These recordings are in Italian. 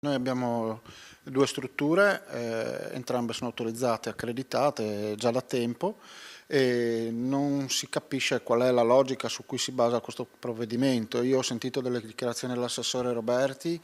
Noi abbiamo due strutture, entrambe sono autorizzate, accreditate già da tempo e non si capisce qual è la logica su cui si basa questo provvedimento. Io ho sentito delle dichiarazioni dell'assessore Roberti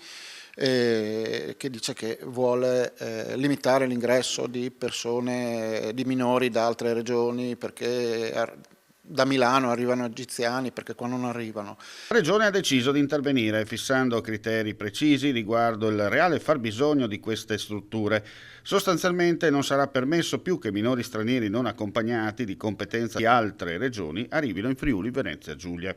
che dice che vuole limitare l'ingresso di persone, di minori da altre regioni perché da Milano arrivano egiziani perché qua non arrivano. La Regione ha deciso di intervenire fissando criteri precisi riguardo il reale fabbisogno di queste strutture. Sostanzialmente non sarà permesso più che minori stranieri non accompagnati di competenza di altre regioni arrivino in Friuli Venezia Giulia.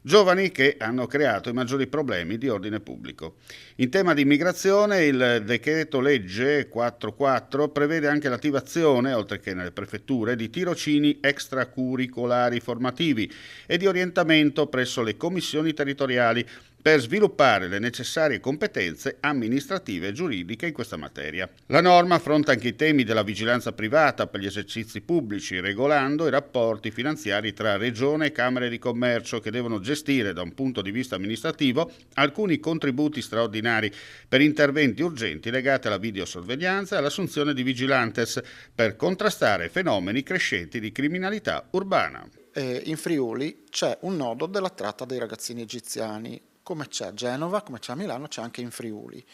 Giovani che hanno creato i maggiori problemi di ordine pubblico. In tema di immigrazione, il decreto legge 44 prevede anche l'attivazione, oltre che nelle prefetture, di tirocini extracurricolari formativi e di orientamento presso le commissioni territoriali per sviluppare le necessarie competenze amministrative e giuridiche in questa materia. La norma affronta anche i temi della vigilanza privata per gli esercizi pubblici, regolando i rapporti finanziari tra Regione e Camere di Commercio che devono gestire da un punto di vista amministrativo alcuni contributi straordinari per interventi urgenti legati alla videosorveglianza e all'assunzione di vigilantes per contrastare fenomeni crescenti di criminalità urbana. In Friuli c'è un nodo della tratta dei ragazzini egiziani, come c'è a Genova, come c'è a Milano, c'è anche in Friuli.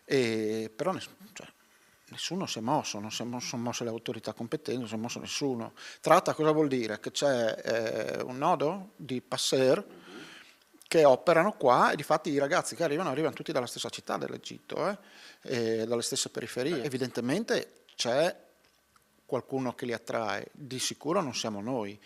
Però nessuno si è mosso, non si sono mosse le autorità competenti, non si è mosso nessuno. Tratta cosa vuol dire? Che c'è un nodo di passer che operano qua e difatti i ragazzi che arrivano tutti dalla stessa città dell'Egitto, e dalle stesse periferie. Evidentemente c'è qualcuno che li attrae, di sicuro non siamo noi.